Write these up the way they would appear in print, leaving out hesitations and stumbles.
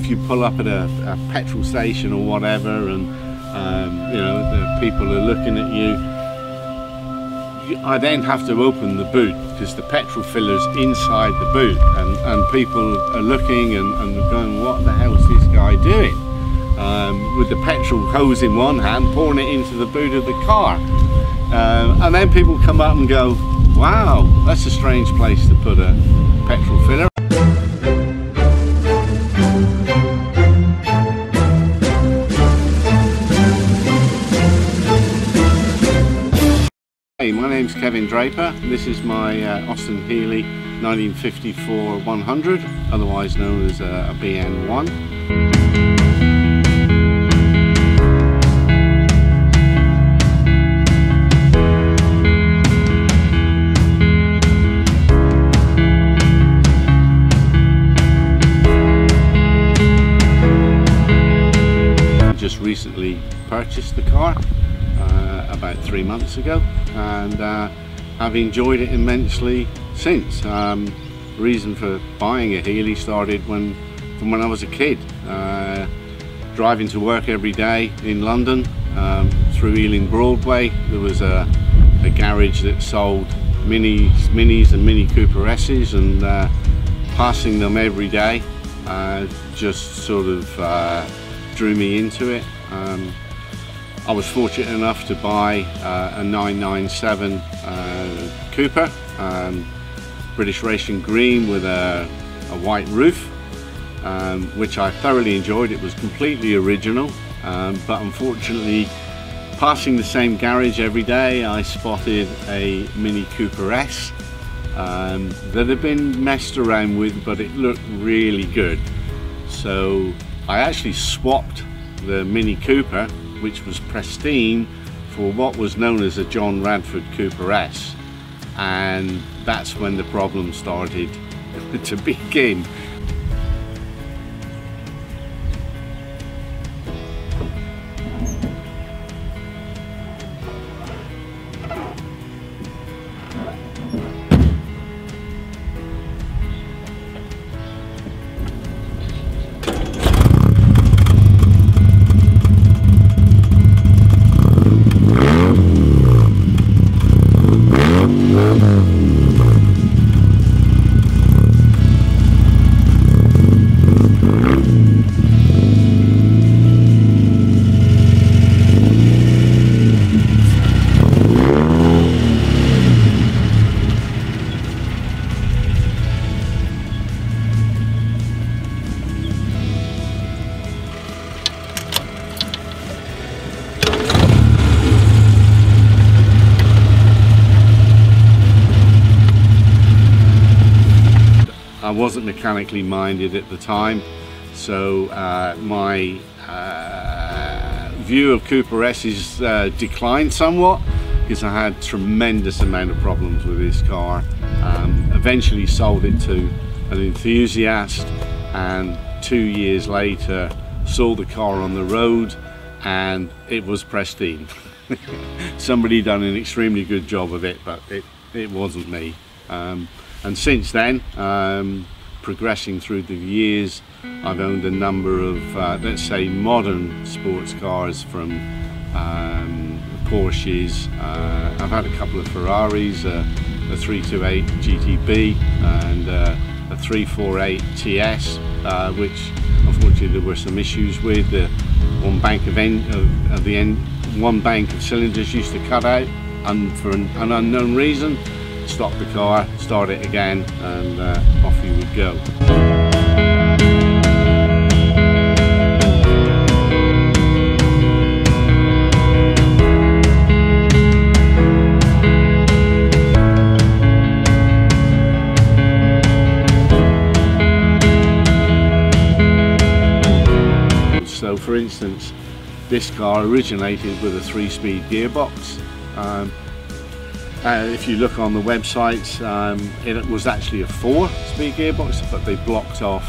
if you pull up at a petrol station or whatever, and you know, the people are looking at you, I then have to open the boot because the petrol filler's inside the boot, and people are looking and going, what the hell is this guy doing? With the petrol hose in one hand, pouring it into the boot of the car. And then people come up and go, wow, that's a strange place to put a petrol filler. Hey, my name's Kevin Draper. This is my Austin Healey 1954 100, otherwise known as a BN1. Just recently purchased the car about 3 months ago, and I've enjoyed it immensely since. The reason for buying a Healey started from when I was a kid, driving to work every day in London through Ealing Broadway. There was a garage that sold minis and Mini Cooper S's, and passing them every day just sort of drew me into it. I was fortunate enough to buy a 997 Cooper, British Racing Green with a white roof, which I thoroughly enjoyed. It was completely original, but unfortunately, passing the same garage every day, I spotted a Mini Cooper S that had been messed around with, but it looked really good. So I actually swapped the Mini Cooper, which was pristine, for what was known as a John Radford Cooper S, and that's when the problem started to begin. I wasn't mechanically minded at the time, so my view of Cooper S's declined somewhat, because I had tremendous amount of problems with this car. Eventually sold it to an enthusiast, and 2 years later saw the car on the road and it was pristine. Somebody done an extremely good job of it, but it wasn't me. And since then, progressing through the years, I've owned a number of, let's say, modern sports cars, from Porsches. I've had a couple of Ferraris, a 328 GTB and a 348 TS, which unfortunately there were some issues with. One bank of cylinders used to cut out, and for an unknown reason, stop the car, start it again, and off you would go. So for instance, this car originated with a 3-speed gearbox. If you look on the websites, it was actually a 4-speed gearbox, but they blocked off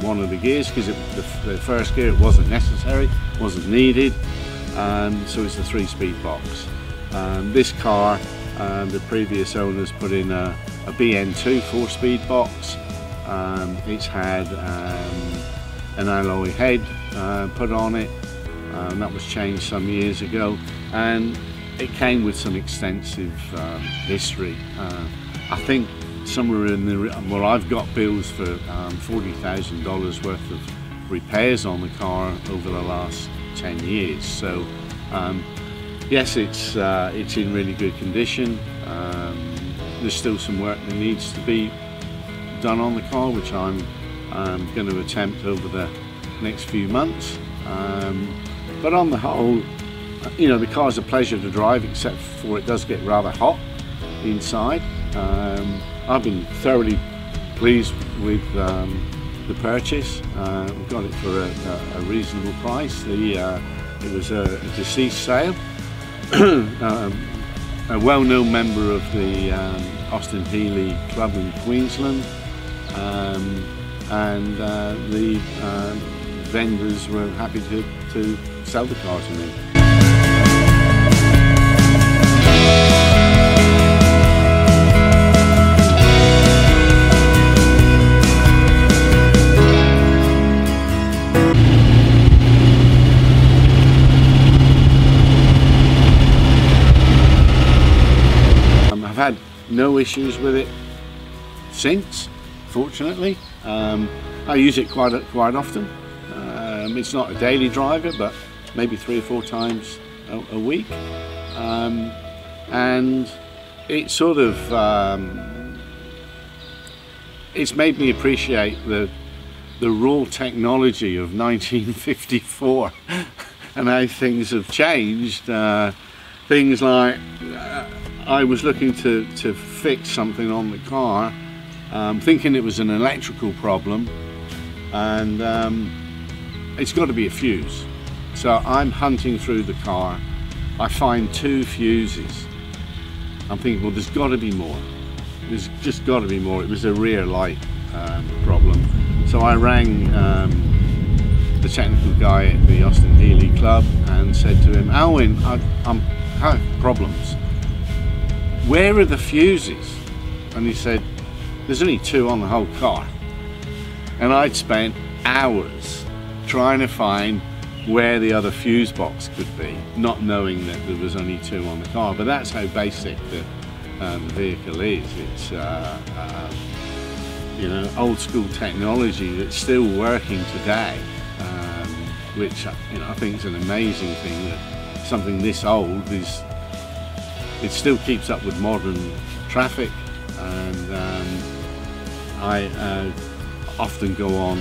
one of the gears because the first gear, it wasn't necessary, wasn't needed, so it's a 3-speed box. This car, the previous owners put in a BN2 4-speed box. It's had an alloy head put on it, and that was changed some years ago, and it came with some extensive history. I think somewhere in the, well, I've got bills for $40,000 worth of repairs on the car over the last 10 years. So yes, it's in really good condition. There's still some work that needs to be done on the car, which I'm going to attempt over the next few months. But on the whole, you know, the car's a pleasure to drive, except for it does get rather hot inside. I've been thoroughly pleased with the purchase. We got it for a reasonable price. It was a deceased sale. A well-known member of the Austin Healey Club in Queensland, and the vendors were happy to sell the car to me. I've had no issues with it since, fortunately. I use it quite often. It's not a daily driver, but maybe 3 or 4 times a week. And it sort of, it's made me appreciate the raw technology of 1954 and how things have changed. Things like, I was looking to fix something on the car, thinking it was an electrical problem, and it's got to be a fuse. So I'm hunting through the car, I find 2 fuses. I'm thinking, well, there's got to be more. There's just got to be more. It was a rear light problem. So I rang the technical guy at the Austin Healey Club and said to him, Alwyn, I'm having problems. Where are the fuses? And he said, there's only 2 on the whole car. And I'd spent hours trying to find where the other fuse box could be, not knowing that there was only 2 on the car. But that's how basic the vehicle is. It's you know, old school technology that's still working today, which, you know, I think is an amazing thing that something this old is. It still keeps up with modern traffic, and I often go on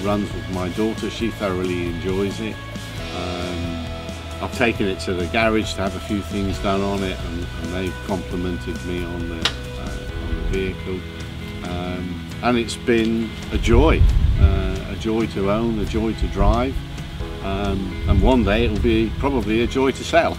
runs with my daughter. She thoroughly enjoys it. I've taken it to the garage to have a few things done on it, and they've complimented me on the vehicle. And it's been a joy to own, a joy to drive, and one day it will be probably a joy to sell.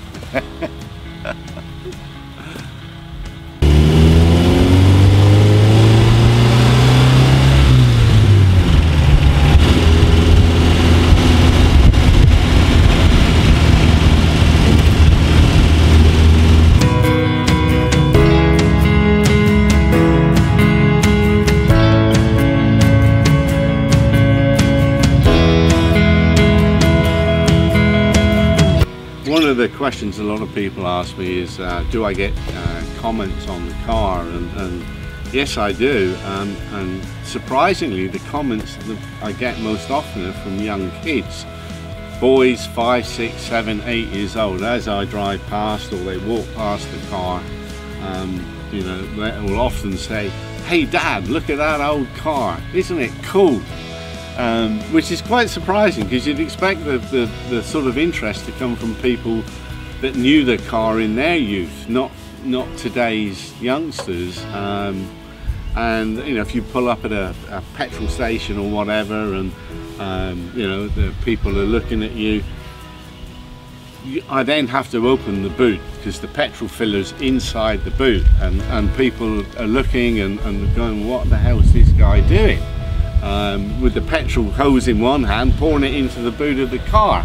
One of the questions a lot of people ask me is, do I get comments on the car? And yes, I do. And surprisingly, the comments that I get most often are from young kids, boys 5, 6, 7, 8 years old. As I drive past or they walk past the car, you know, they will often say, "Hey Dad, look at that old car, isn't it cool?" Which is quite surprising, because you'd expect the sort of interest to come from people that knew the car in their youth, not today's youngsters. And you know, if you pull up at a petrol station or whatever, and you know, the people are looking at you, I then have to open the boot because the petrol filler's inside the boot, and people are looking and going, what the hell is this guy doing? With the petrol hose in one hand, pouring it into the boot of the car.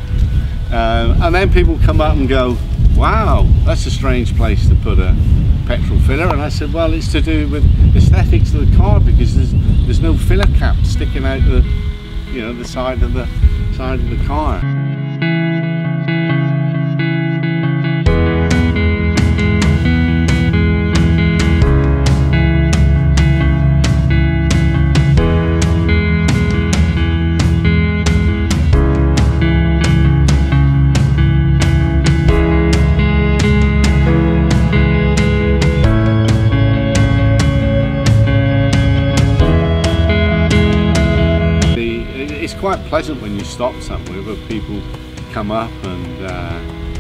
And then people come up and go, wow, that's a strange place to put a petrol filler. And I said, well, it's to do with aesthetics of the car, because there's no filler cap sticking out you know, the side of the car. It's quite pleasant when you stop somewhere where people come up and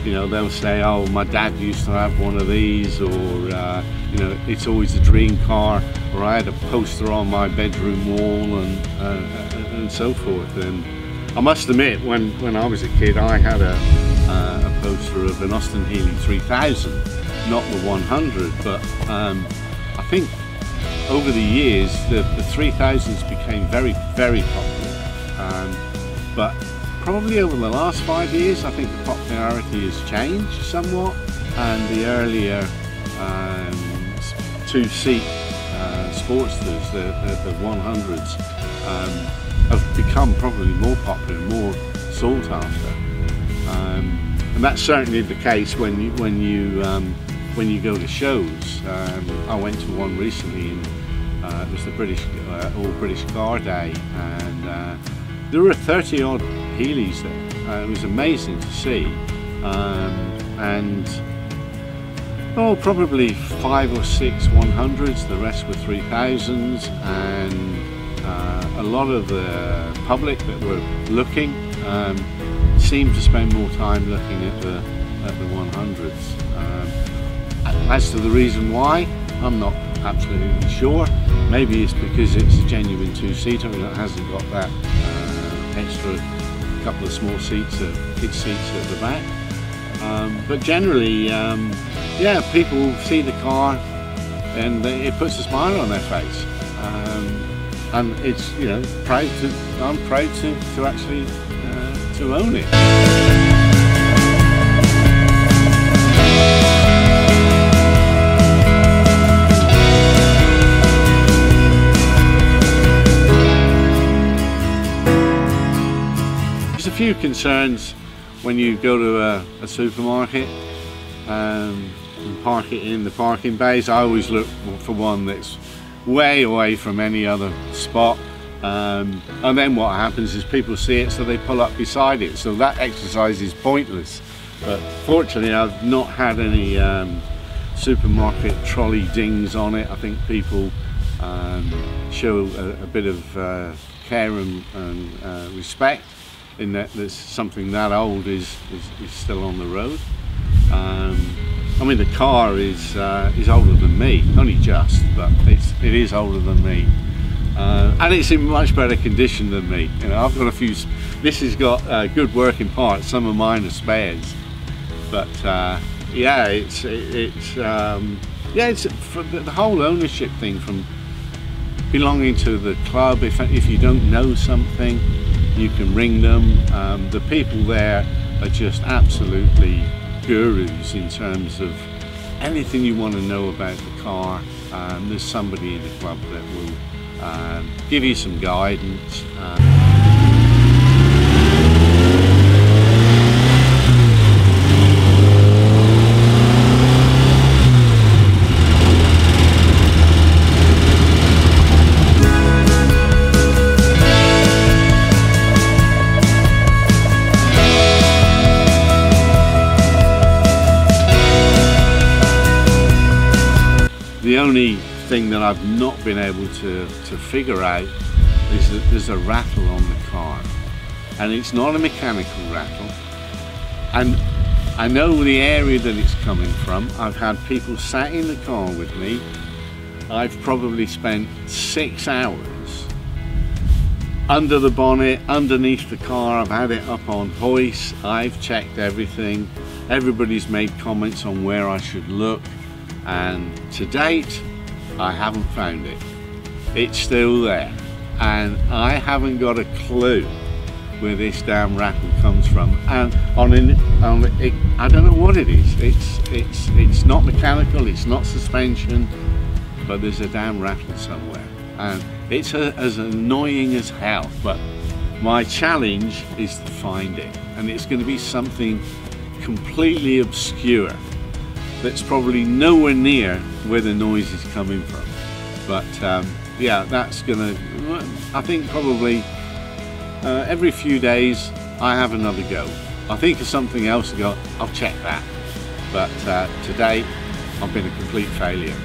you know, they'll say, oh, my dad used to have one of these, or you know, it's always a dream car, or I had a poster on my bedroom wall, and so forth. And I must admit, when I was a kid, I had a poster of an Austin Healey 3000, not the 100, but I think over the years the 3000s became very, very popular. But probably over the last 5 years, I think the popularity has changed somewhat, and the earlier two-seat Sportsters, the 100s, have become probably more popular, more sought after, and that's certainly the case when you go to shows. I went to one recently, and it was the All British Car Day, and there were 30 odd Healeys there. It was amazing to see, and probably 5 or 6 100s, the rest were 3000s, and a lot of the public that were looking seemed to spend more time looking at the 100s. As to the reason why, I'm not absolutely sure. Maybe it's because it's a genuine two-seater and it hasn't got that extra couple of small seats, kids seats at the back. But generally, yeah, people see the car and it puts a smile on their face, and it's, you know, I'm proud to actually to own it. There's a few concerns when you go to a supermarket and park it in the parking bays. I always look for one that's way away from any other spot, and then what happens is people see it, so they pull up beside it, so that exercise is pointless. But fortunately, I've not had any supermarket trolley dings on it. I think people show a bit of care and respect, in that there's something that old is still on the road. I mean, the car is older than me, only just, but it is older than me, and it's in much better condition than me. You know, I've got a few. This has got good working parts. Some of mine are spares, but yeah, it's for the whole ownership thing, from belonging to the club. If you don't know something, you can ring them. The people there are just absolutely gurus in terms of anything you want to know about the car. There's somebody in the club that will give you some guidance. The only thing that I've not been able to figure out is that there's a rattle on the car, and it's not a mechanical rattle, and I know the area that it's coming from. I've had people sat in the car with me. I've probably spent 6 hours under the bonnet, underneath the car. I've had it up on hoist. I've checked everything. Everybody's made comments on where I should look, and to date I haven't found it. It's still there, and I haven't got a clue where this damn rattle comes from. And I don't know what it is. It's not mechanical, it's not suspension, but there's a damn rattle somewhere, and it's as annoying as hell. But My challenge is to find it, and it's going to be something completely obscure that's probably nowhere near where the noise is coming from. But yeah, that's gonna, I think probably every few days I have another go. I think of something else and go, I'll check that. But today I've been a complete failure.